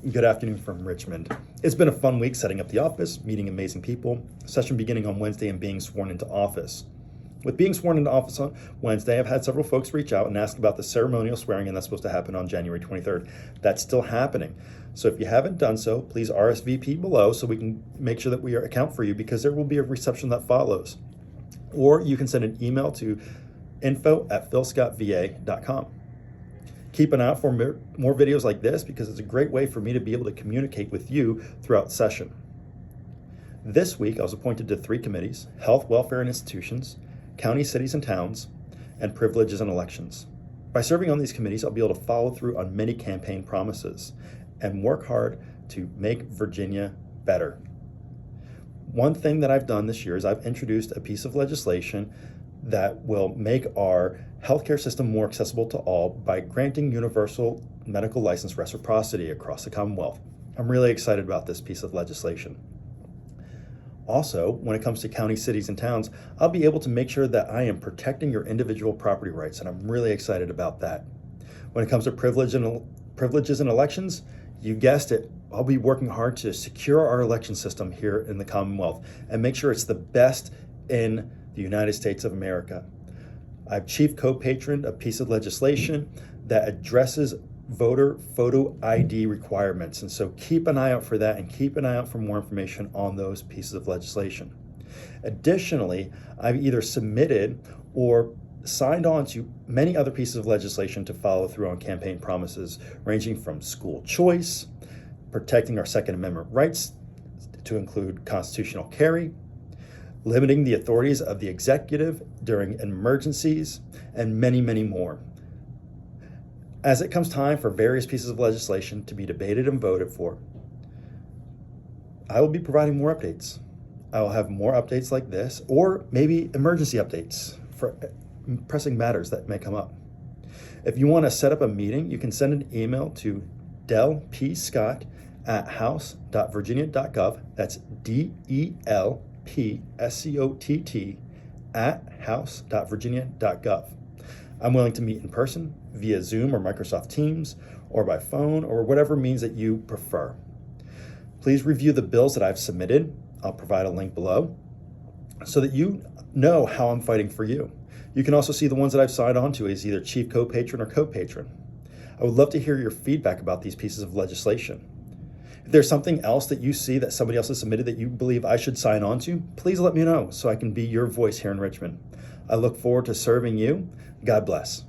Good afternoon from Richmond. It's been a fun week setting up the office, meeting amazing people, session beginning on Wednesday and being sworn into office. With being sworn into office on Wednesday, I've had several folks reach out and ask about the ceremonial swearing in that's supposed to happen on January 23rd. That's still happening. So if you haven't done so, please RSVP below so we can make sure that we account for you, because there will be a reception that follows. Or you can send an email to info@philscottva.com. Keep an eye out for more videos like this, because it's a great way for me to be able to communicate with you throughout session. This week, I was appointed to 3 committees: Health, Welfare, and Institutions, County, Cities, and Towns, and Privileges and Elections. By serving on these committees, I'll be able to follow through on many campaign promises and work hard to make Virginia better. One thing that I've done this year is I've introduced a piece of legislation that will make our healthcare system more accessible to all by granting universal medical license reciprocity across the Commonwealth. I'm really excited about this piece of legislation. Also, when it comes to counties, cities, and towns, I'll be able to make sure that I am protecting your individual property rights, and I'm really excited about that. When it comes to privileges and elections, you guessed it, I'll be working hard to secure our election system here in the Commonwealth and make sure it's the best in the United States of America. I've chief co-patroned a piece of legislation that addresses voter photo ID requirements, and so keep an eye out for that and keep an eye out for more information on those pieces of legislation. Additionally, I've either submitted or signed on to many other pieces of legislation to follow through on campaign promises, ranging from school choice, protecting our Second Amendment rights to include constitutional carry, limiting the authorities of the executive during emergencies, and many, many more. As it comes time for various pieces of legislation to be debated and voted for, I will be providing more updates. I will have more updates like this, or maybe emergency updates for pressing matters that may come up. If you want to set up a meeting, you can send an email to delpscott@house.virginia.gov. That's delpscott@house.virginia.gov. I'm willing to meet in person, via Zoom or Microsoft Teams, or by phone, or whatever means that you prefer. Please review the bills that I've submitted. I'll provide a link below so that you know how I'm fighting for you. You can also see the ones that I've signed on to as either chief co-patron or co-patron. I would love to hear your feedback about these pieces of legislation. If there's something else that you see that somebody else has submitted that you believe I should sign on to, please let me know so I can be your voice here in Richmond. I look forward to serving you. God bless.